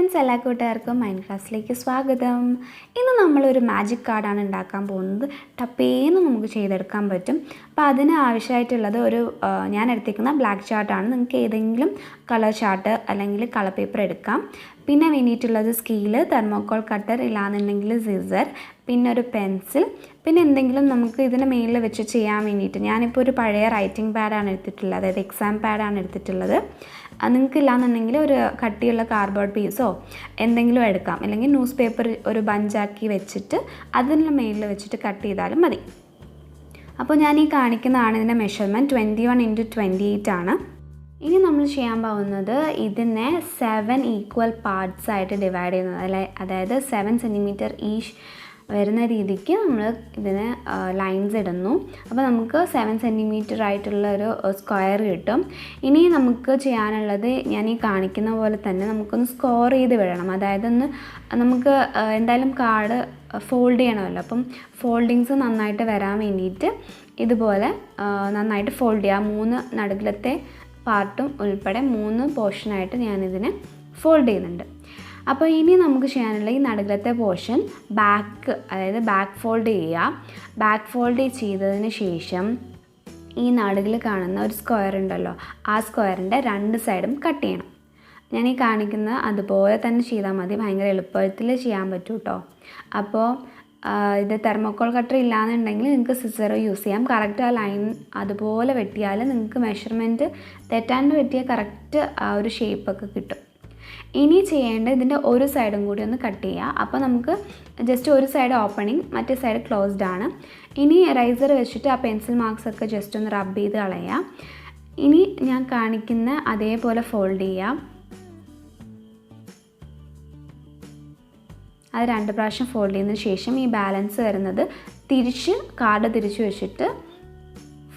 Friends, എല്ലാ കൂട്ടുകാർക്കും mind ക്രാഫ്റ്റിലേക്ക് സ്വാഗതം. ഇന്ന് നമ്മളൊരു മാജിക് കാർഡാണ് ഉണ്ടാക്കാൻ പോകുന്നത്. ടപ്പേന്ന് നമുക്ക് ചെയ്തെടുക്കാൻ പറ്റും. അപ്പോൾ അതിന് ആവശ്യമായിട്ടുള്ളത് ഞാൻ എടുത്തിരിക്കുന്ന ബ്ലാക്ക് ചാർട്ടാണ്. നിങ്ങൾക്ക് ഏതെങ്കിലും കളർ ചാർട്ട് അല്ലെങ്കിൽ കളർ പേപ്പർ എടുക്കാം. പിന്നെ വേണ്ടിയിട്ടുള്ളത് സ്കെയില്, തെർമോക്കോൾ കട്ടർ, ഇല്ലാന്നുണ്ടെങ്കിൽ സിസർ, പിന്നെ ഒരു പെൻസിൽ, പിന്നെ എന്തെങ്കിലും നമുക്ക് ഇതിന് മേലിൽ വെച്ച് ചെയ്യാൻ വേണ്ടിയിട്ട് ഞാനിപ്പോൾ ഒരു പഴയ റൈറ്റിംഗ് പാഡാണ് എടുത്തിട്ടുള്ളത്, അതായത് എക്സാം പാഡാണ് എടുത്തിട്ടുള്ളത്. നിങ്ങൾക്ക് ഇല്ലാന്നുണ്ടെങ്കിൽ ഒരു കട്ടിയുള്ള കാർഡ്ബോർഡ് പീസോ എന്തെങ്കിലും എടുക്കാം, അല്ലെങ്കിൽ ന്യൂസ് പേപ്പർ ഒരു ബഞ്ചാക്കി വെച്ചിട്ട് അതിന് മേലിൽ വെച്ചിട്ട് കട്ട് ചെയ്താലും മതി. അപ്പോൾ ഞാൻ ഈ കാണിക്കുന്നതാണ് ഇതിൻ്റെ മെഷർമെൻറ്റ്. 21x28 ആണ്. ഇനി നമ്മൾ ചെയ്യാൻ പോകുന്നത് ഇതിനെ 7 ഈക്വൽ പാർട്സ് ആയിട്ട് ഡിവൈഡ് ചെയ്യുന്നത്, അതായത് 7 സെൻറ്റിമീറ്റർ ഈച്ച് വരുന്ന രീതിക്ക് നമ്മൾ ഇതിന് ലൈൻസ് ഇടുന്നു. അപ്പോൾ നമുക്ക് 7 സെൻറ്റിമീറ്റർ ആയിട്ടുള്ള ഒരു സ്ക്വയർ കിട്ടും. ഇനി നമുക്ക് ചെയ്യാനുള്ളത് ഞാൻ ഈ കാണിക്കുന്ന പോലെ തന്നെ നമുക്കൊന്ന് സ്കോർ ചെയ്ത് വിടണം. അതായത് നമുക്ക് എന്തായാലും കാർഡ് ഫോൾഡ് ചെയ്യണമല്ലോ. അപ്പം ഫോൾഡിങ്സ് നന്നായിട്ട് വരാൻ വേണ്ടിയിട്ട് ഇതുപോലെ നന്നായിട്ട് ഫോൾഡ് ചെയ്യുക. 3 നടുക്കിലത്തെ പാർട്ടും ഉൾപ്പെടെ 3 പോർഷനായിട്ട് ഞാനിതിനെ ഫോൾഡ് ചെയ്യുന്നുണ്ട്. അപ്പോൾ ഇനി നമുക്ക് ചെയ്യാനുള്ള ഈ നടുക്കിലത്തെ പോർഷൻ അതായത് ബാക്ക് ഫോൾഡ് ചെയ്യുക. ബാക്ക് ഫോൾഡ് ചെയ്തതിന് ശേഷം ഈ നടുകിൽ കാണുന്ന ഒരു സ്ക്വയർ ഉണ്ടല്ലോ, ആ സ്ക്വയറിൻ്റെ 2 സൈഡും കട്ട് ചെയ്യണം. ഞാൻ ഈ കാണിക്കുന്ന അതുപോലെ തന്നെ ചെയ്താൽ മതി, ഭയങ്കര എളുപ്പത്തിൽ ചെയ്യാൻ പറ്റും കേട്ടോ. അപ്പോൾ ഇത് തെർമോക്കോൾ കട്ടർ ഇല്ലാന്നുണ്ടെങ്കിൽ നിങ്ങൾക്ക് സിസർ യൂസ് ചെയ്യാം. കറക്റ്റ് ആ ലൈൻ അതുപോലെ വെട്ടിയാൽ നിങ്ങൾക്ക് മെഷർമെൻറ്റ് തെറ്റാണ്ട് വെട്ടിയാൽ കറക്റ്റ് ആ ഒരു ഷേപ്പൊക്കെ കിട്ടും. ഇനി ചെയ്യേണ്ടത് ഇതിൻ്റെ ഒരു സൈഡും കൂടി ഒന്ന് കട്ട് ചെയ്യുക. അപ്പോൾ നമുക്ക് ജസ്റ്റ് ഒരു സൈഡ് ഓപ്പണിങ്, മറ്റേ സൈഡ് ക്ലോസ്ഡ് ആണ്. ഇനി റൈസർ വെച്ചിട്ട് ആ പെൻസിൽ മാർക്സ് ഒക്കെ ജസ്റ്റ് ഒന്ന് റബ്ബ് ചെയ്ത് കളയുക. ഇനി ഞാൻ കാണിക്കുന്ന അതേപോലെ ഫോൾഡ് ചെയ്യുക. അത് 2 പ്രാവശ്യം ഫോൾഡ് ചെയ്തതിന് ശേഷം ഈ ബാലൻസ് വരുന്നത് കാർഡ് തിരിച്ച് വെച്ചിട്ട്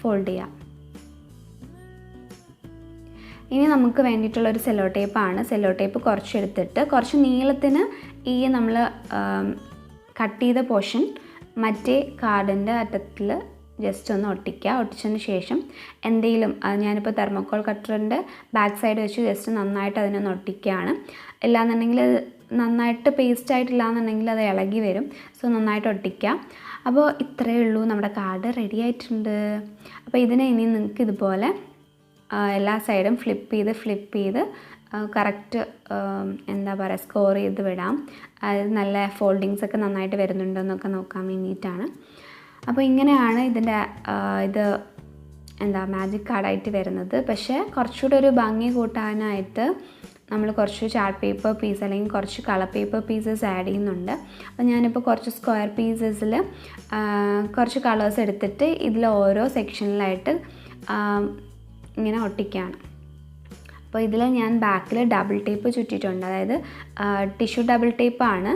ഫോൾഡ് ചെയ്യാം. ഇനി നമുക്ക് വേണ്ടിയിട്ടുള്ളൊരു സെല്ലോ ടേപ്പാണ്. സെല്ലോ ടേപ്പ് കുറച്ചെടുത്തിട്ട് കുറച്ച് നീളത്തിന് ഈ നമ്മൾ കട്ട് ചെയ്ത പോർഷൻ മറ്റേ കാർഡിൻ്റെ അറ്റത്തിൽ ജസ്റ്റ് ഒന്ന് ഒട്ടിക്കുക. ഒട്ടിച്ചതിന് ശേഷം എന്തെങ്കിലും ഞാനിപ്പോൾ തെർമോക്കോൾ കട്ടറിൻ്റെ ബാക്ക് സൈഡ് വെച്ച് ജസ്റ്റ് നന്നായിട്ട് അതിനൊന്ന് ഒട്ടിക്കുകയാണ്. ഇല്ലാന്നുണ്ടെങ്കിൽ നന്നായിട്ട് പേസ്റ്റ് ആയിട്ടില്ലാന്നുണ്ടെങ്കിൽ അത് ഇളകി വരും. സോ നന്നായിട്ട് ഒട്ടിക്കുക. അപ്പോൾ ഇത്രയേ ഉള്ളൂ, നമ്മുടെ കാർഡ് റെഡി ആയിട്ടുണ്ട്. അപ്പോൾ ഇതിനെ ഇനി നിങ്ങൾക്ക് ഇതുപോലെ എല്ലാ സൈഡും ഫ്ലിപ്പ് ചെയ്ത് കറക്റ്റ് എന്താ പറയുക സ്കോർ ചെയ്ത് വിടാം. അത് നല്ല ഫോൾഡിങ്സ് ഒക്കെ നന്നായിട്ട് വരുന്നുണ്ടെന്നൊക്കെ നോക്കാൻ വേണ്ടിയിട്ടാണ്. അപ്പോൾ ഇങ്ങനെയാണ് ഇതിൻ്റെ മാജിക് കാർഡായിട്ട് വരുന്നത്. പക്ഷേ കുറച്ചുകൂടെ ഒരു ഭംഗി കൂട്ടാനായിട്ട് നമ്മൾ കുറച്ച് ചാർട്ട് പേപ്പർ പീസ് അല്ലെങ്കിൽ കുറച്ച് കളർ പേപ്പർ പീസസ് ആഡ് ചെയ്യുന്നുണ്ട്. അപ്പോൾ ഞാനിപ്പോൾ കുറച്ച് സ്ക്വയർ പീസസിൽ കുറച്ച് കളേഴ്സ് എടുത്തിട്ട് ഇതിൽ ഓരോ സെക്ഷനിലായിട്ട് ഇങ്ങനെ ഒട്ടിക്കുകയാണ്. അപ്പോൾ ഇതിൽ ഞാൻ ബാക്കിൽ ഡബിൾ ടേപ്പ് ചുറ്റിയിട്ടുണ്ട്. അതായത് ടിഷ്യൂ ഡബിൾ ടേപ്പാണ്,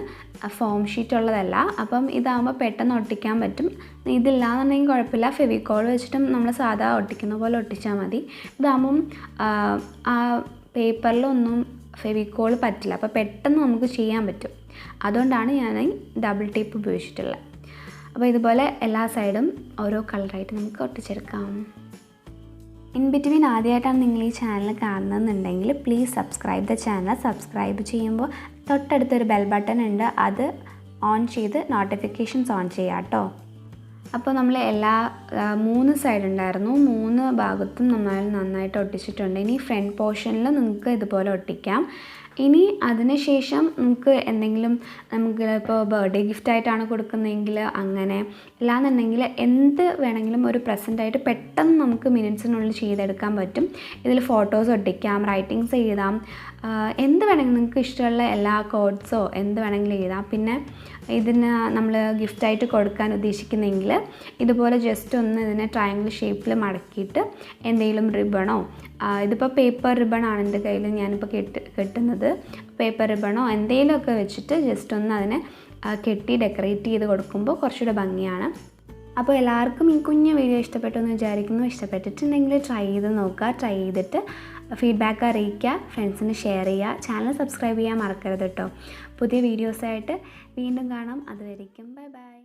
ഫോം ഷീറ്റ് ഉള്ളതല്ല. അപ്പം ഇതാകുമ്പോൾ പെട്ടെന്ന് ഒട്ടിക്കാൻ പറ്റും. ഇതില്ലാന്നുണ്ടെങ്കിൽ കുഴപ്പമില്ല, ഫെവിക്കോൾ വെച്ചിട്ടും നമ്മൾ സാധാ ഒട്ടിക്കുന്ന പോലെ ഒട്ടിച്ചാൽ മതി. ഇതാകുമ്പം ആ പേപ്പറിലൊന്നും ഫെവിക്കോൾ പറ്റില്ല, അപ്പോൾ പെട്ടെന്ന് നമുക്ക് ചെയ്യാൻ പറ്റും. അതുകൊണ്ടാണ് ഞാൻ ഡബിൾ ടേപ്പ് ഉപയോഗിച്ചിട്ടുള്ളത്. അപ്പോൾ ഇതുപോലെ എല്ലാ സൈഡും ഓരോ കളറായിട്ട് നമുക്ക് ഒട്ടിച്ചെടുക്കാം. ഇൻ ബിറ്റ്വീൻ ആദ്യമായിട്ടാണ് നിങ്ങൾ ഈ ചാനൽ കാണുന്നതെന്നുണ്ടെങ്കിൽ please subscribe the channel. Subscribe ചെയ്യുമ്പോൾ തൊട്ടടുത്തൊരു ബെൽ ബട്ടൺ ഉണ്ട്, അത് ഓൺ ചെയ്ത് നോട്ടിഫിക്കേഷൻസ് ഓൺ ചെയ്യാം കേട്ടോ. അപ്പോൾ നമ്മൾ 3 സൈഡ് ഉണ്ടായിരുന്നു, 3 ഭാഗത്തും നമ്മൾ നന്നായിട്ട് ഒട്ടിച്ചിട്ടുണ്ട്. ഇനി ഫ്രണ്ട് പോർഷനിൽ നിങ്ങൾക്ക് ഇതുപോലെ ഒട്ടിക്കാം. ഇനി അതിനുശേഷം നമുക്ക് എന്തെങ്കിലും ഇപ്പോൾ ബർത്ത്ഡേ ഗിഫ്റ്റായിട്ടാണ് കൊടുക്കുന്നതെങ്കിൽ അങ്ങനെ, അല്ലാന്നുണ്ടെങ്കിൽ എന്ത് വേണമെങ്കിലും ഒരു പ്രസൻറ്റായിട്ട് പെട്ടെന്ന് നമുക്ക് മിനിറ്റ്സിനുള്ളിൽ ചെയ്തെടുക്കാൻ പറ്റും. ഇതിൽ ഫോട്ടോസ് ഒട്ടിക്കാം, റൈറ്റിങ്സ് എഴുതാം, എന്ത് വേണമെങ്കിലും നിങ്ങൾക്ക് ഇഷ്ടമുള്ള എല്ലാ കോഡ്സോ എന്ത് വേണമെങ്കിലും എഴുതാം. പിന്നെ ഇതിന് നമ്മൾ ഗിഫ്റ്റായിട്ട് കൊടുക്കാൻ ഉദ്ദേശിക്കുന്നെങ്കിൽ ഇതുപോലെ ജസ്റ്റ് ഒന്ന് ഇതിനെ ട്രയാങ്കിൾ ഷേപ്പിൽ മടക്കിയിട്ട് എന്തെങ്കിലും റിബണോ, ഇതിപ്പോൾ പേപ്പർ റിബണാണ് എൻ്റെ കയ്യിൽ ഞാനിപ്പോൾ കെട്ടുന്നത്, പേപ്പർ റിബണോ എന്തെങ്കിലുമൊക്കെ വെച്ചിട്ട് ജസ്റ്റ് ഒന്ന് അതിനെ കെട്ടി ഡെക്കറേറ്റ് ചെയ്ത് കൊടുക്കുമ്പോൾ കുറച്ചുകൂടെ ഭംഗിയാണ്. അപ്പോൾ എല്ലാവർക്കും ഈ കുഞ്ഞു വീഡിയോ ഇഷ്ടപ്പെട്ടു എന്ന് വിചാരിക്കുന്നു. ഇഷ്ടപ്പെട്ടിട്ടുണ്ടെങ്കിൽ ട്രൈ ചെയ്ത് നോക്കുക. ട്രൈ ചെയ്തിട്ട് ഫീഡ്ബാക്ക് അറിയിക്കുക, ഫ്രണ്ട്സിന് ഷെയർ ചെയ്യുക, ചാനൽ സബ്സ്ക്രൈബ് ചെയ്യാൻ മറക്കരുത് കേട്ടോ. പുതിയ വീഡിയോസായിട്ട് വീണ്ടും കാണാം. അതുവരേക്കും ബൈ ബൈ.